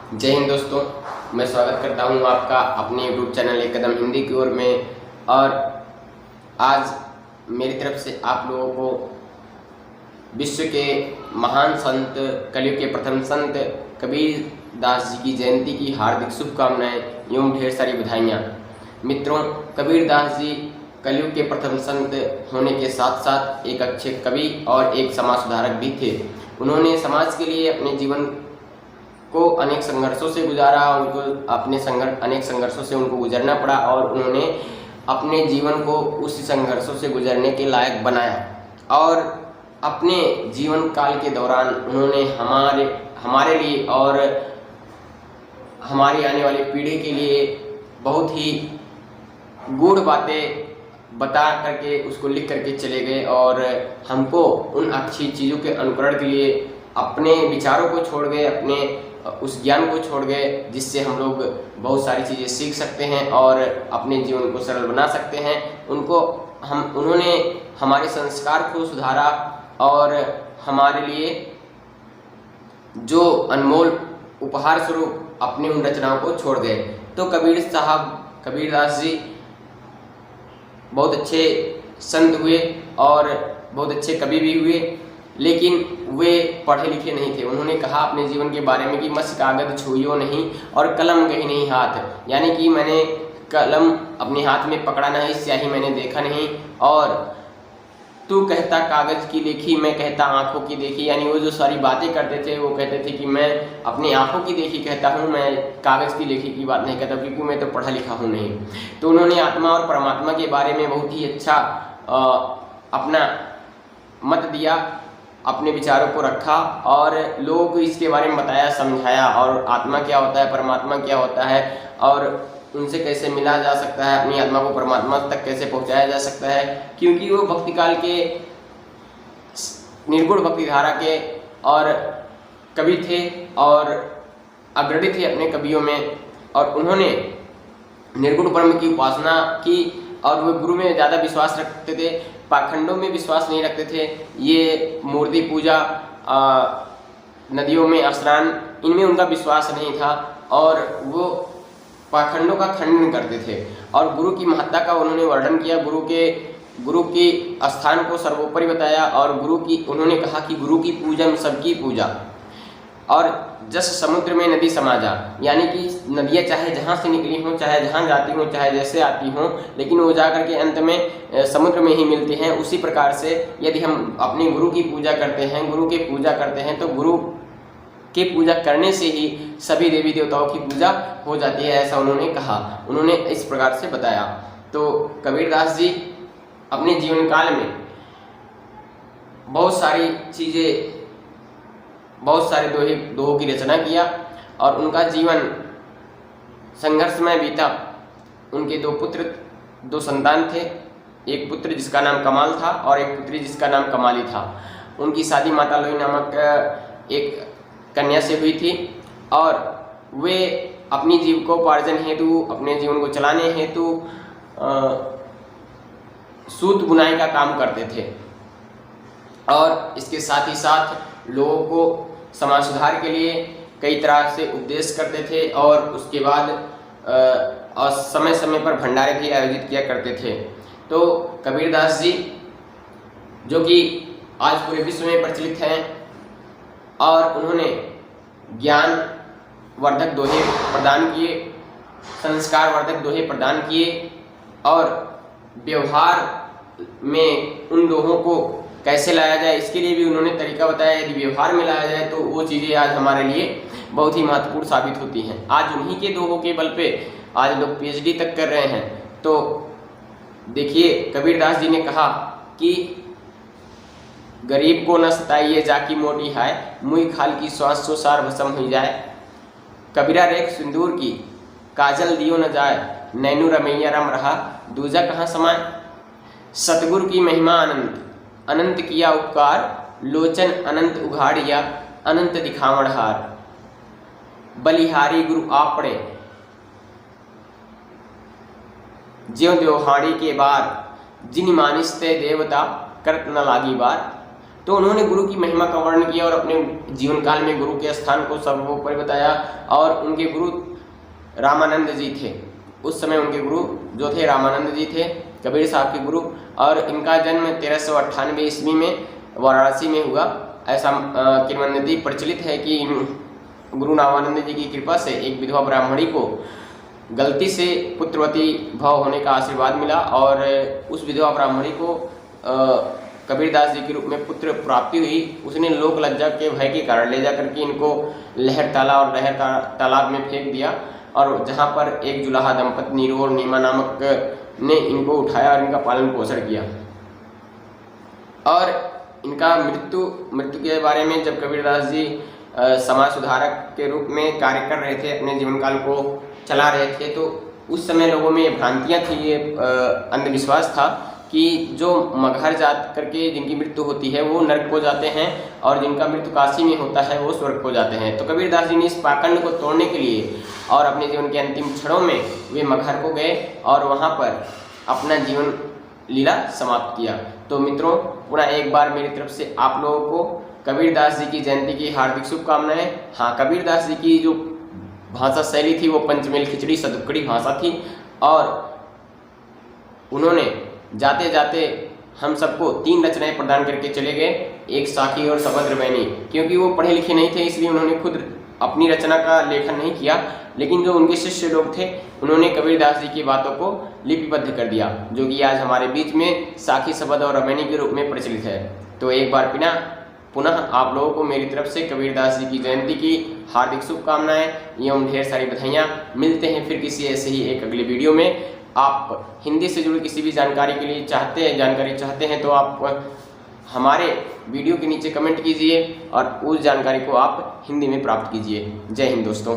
जय हिंद दोस्तों, मैं स्वागत करता हूं आपका अपने यूट्यूब चैनल एक कदम हिंदी की ओर में। और आज मेरी तरफ से आप लोगों को विश्व के महान संत, कलयुग के प्रथम संत कबीर दास जी की जयंती की हार्दिक शुभकामनाएं एवं ढेर सारी बधाइयाँ। मित्रों, कबीर दास जी कलयुग के प्रथम संत होने के साथ साथ एक अच्छे कवि और एक समाज सुधारक भी थे। उन्होंने समाज के लिए अपने जीवन को अनेक संघर्षों से गुजारा, उनको अपने अनेक संघर्षों से उनको गुजरना पड़ा और उन्होंने अपने जीवन को उस संघर्षों से गुजरने के लायक बनाया। और अपने जीवन काल के दौरान उन्होंने हमारे लिए और हमारी आने वाली पीढ़ी के लिए बहुत ही गूढ़ बातें बता करके उसको लिख करके चले गए और हमको उन अच्छी चीज़ों के अनुकरण के लिए अपने विचारों को छोड़ गए, अपने उस ज्ञान को छोड़ गए जिससे हम लोग बहुत सारी चीज़ें सीख सकते हैं और अपने जीवन को सरल बना सकते हैं। उन्होंने हमारे संस्कार को सुधारा और हमारे लिए जो अनमोल उपहार स्वरूप अपनी उन रचनाओं को छोड़ गए। तो कबीर दास जी बहुत अच्छे संत हुए और बहुत अच्छे कवि भी हुए, लेकिन वे पढ़े लिखे नहीं थे। उन्होंने कहा अपने जीवन के बारे में कि मस कागज छुइयो नहीं और कलम गही नहीं हाथ, यानी कि मैंने कलम अपने हाथ में पकड़ा नहीं, स्याही मैंने देखा नहीं। और तू कहता कागज की लेखी, मैं कहता आंखों की देखी, यानी वो जो सारी बातें करते थे वो कहते थे कि मैं अपनी आंखों की देखी कहता हूँ, मैं कागज़ की लेखी की बात नहीं कहता क्योंकि मैं तो पढ़ा लिखा हूँ नहीं। तो उन्होंने आत्मा और परमात्मा के बारे में बहुत ही अच्छा अपना मत दिया, अपने विचारों को रखा और लोगों को इसके बारे में बताया, समझाया और आत्मा क्या होता है, परमात्मा क्या होता है और उनसे कैसे मिला जा सकता है, अपनी आत्मा को परमात्मा तक कैसे पहुंचाया जा सकता है। क्योंकि वो भक्ति काल के निर्गुण भक्ति धारा के और कवि थे और अग्रणी थे अपने कवियों में, और उन्होंने निर्गुण ब्रह्म की उपासना की और वो गुरु में ज़्यादा विश्वास रखते थे, पाखंडों में विश्वास नहीं रखते थे। ये मूर्ति पूजा, नदियों में स्नान, इनमें उनका विश्वास नहीं था और वो पाखंडों का खंडन करते थे। और गुरु की महत्ता का उन्होंने वर्णन किया, गुरु के स्थान को सर्वोपरि बताया और उन्होंने कहा कि गुरु की पूजा में सबकी पूजा। और जस समुद्र में नदी समा जा, यानी कि नदियाँ चाहे जहाँ से निकली हों, चाहे जहाँ जाती हों, चाहे जैसे आती हों, लेकिन वो जा कर के अंत में समुद्र में ही मिलती हैं। उसी प्रकार से यदि हम अपने गुरु की पूजा करते हैं, गुरु की पूजा करते हैं, तो गुरु की पूजा करने से ही सभी देवी देवताओं की पूजा हो जाती है, ऐसा उन्होंने कहा, उन्होंने इस प्रकार से बताया। तो कबीर दास जी अपने जीवन काल में बहुत सारी चीज़ें, बहुत सारे दोहों की रचना किया और उनका जीवन संघर्षमय बीता। उनके दो संतान थे, एक पुत्र जिसका नाम कमाल था और एक पुत्री जिसका नाम कमाली था। उनकी शादी माता लोई नामक एक कन्या से हुई थी और वे अपनी जीविकोपार्जन हेतु, अपने जीवन को चलाने हेतु सूत बुनाई का काम करते थे और इसके साथ ही साथ लोगों को समाज सुधार के लिए कई तरह से उपदेश करते थे और उसके बाद समय समय पर भंडारे भी आयोजित किया करते थे। तो कबीर दास जी, जो कि आज पूरे विश्व में प्रचलित हैं, और उन्होंने ज्ञान वर्धक दोहे प्रदान किए, संस्कार वर्धक दोहे प्रदान किए और व्यवहार में उन दोहों को कैसे लाया जाए इसके लिए भी उन्होंने तरीका बताया। यदि व्यवहार में लाया जाए तो वो चीज़ें आज हमारे लिए बहुत ही महत्वपूर्ण साबित होती हैं। आज उन्हीं के दोहों के बल पे आज लोग पीएचडी तक कर रहे हैं। तो देखिए, कबीर दास जी ने कहा कि गरीब को न सताइए जाकी मोटी है, मुई खाल की श्वास सो सार भस्म हो जाए। कबीरा रेख सिंदूर की काजल दियो न जाए, नैनू रमैया रम रहा दूजा कहाँ समाए। सतगुरु की महिमा अनंत, अनंत किया उपकार, लोचन अनंत उघाड़िया, अनंत दिखावण हार। बलिहारी गुरु आपड़े, ज्यों देवहाड़ी के बार, जिन मानिस्ते देवता करत न लागी बार। तो उन्होंने गुरु की महिमा का वर्णन किया और अपने जीवन काल में गुरु के स्थान को सर्वोपरि बताया। और उनके गुरु रामानंद जी थे, उस समय उनके गुरु जो थे रामानंद जी थे, कबीर साहब के गुरु। और इनका जन्म 1398 ईस्वी में वाराणसी में हुआ। ऐसा किंवदंती प्रचलित है कि गुरु रामानंद जी की कृपा से एक विधवा ब्राह्मणी को गलती से पुत्रवती भव होने का आशीर्वाद मिला और उस विधवा ब्राह्मणी को कबीरदास जी के रूप में पुत्र प्राप्ति हुई। उसने लोक लज्जा के भय के कारण ले जाकर के इनको लहर तालाब में फेंक दिया और जहाँ पर एक जुलाहा दंपति नीरू और नीमा नामक ने इनको उठाया और इनका पालन पोषण किया। और इनका मृत्यु के बारे में जब कबीरदास जी समाज सुधारक के रूप में कार्य कर रहे थे, अपने जीवन काल को चला रहे थे, तो उस समय लोगों में ये भ्रांतियाँ थी, ये अंधविश्वास था कि जो मगहर जात करके जिनकी मृत्यु होती है वो नरक को जाते हैं और जिनका मृत्यु काशी में होता है वो स्वर्ग को जाते हैं। तो कबीरदास जी ने इस पाखंड को तोड़ने के लिए और अपने जीवन के अंतिम क्षणों में वे मगहर को गए और वहाँ पर अपना जीवन लीला समाप्त किया। तो मित्रों, पुनः एक बार मेरी तरफ से आप लोगों को कबीरदास जी की जयंती की हार्दिक शुभकामनाएं। हाँ, कबीरदास जी की जो भाषा शैली थी वो पंचमेल खिचड़ी सदुक्कड़ी भाषा थी और उन्होंने जाते जाते हम सबको 3 रचनाएं प्रदान करके चले गए, एक साखी और सभद्र बैनी। क्योंकि वो पढ़े लिखे नहीं थे इसलिए उन्होंने खुद अपनी रचना का लेखन नहीं किया, लेकिन जो उनके शिष्य लोग थे उन्होंने कबीरदास जी की बातों को लिपिबद्ध कर दिया, जो कि आज हमारे बीच में साखी सभद्र और बैनी के रूप में प्रचलित है। तो एक बार पुनः आप लोगों को मेरी तरफ से कबीरदास जी की जयंती की हार्दिक शुभकामनाएं एवं ढेर सारी बधाइयाँ। मिलते हैं फिर किसी ऐसे ही एक अगले वीडियो में। आप हिंदी से जुड़ी किसी भी जानकारी के लिए जानकारी चाहते हैं तो आप हमारे वीडियो के नीचे कमेंट कीजिए और उस जानकारी को आप हिंदी में प्राप्त कीजिए। जय हिंद दोस्तों।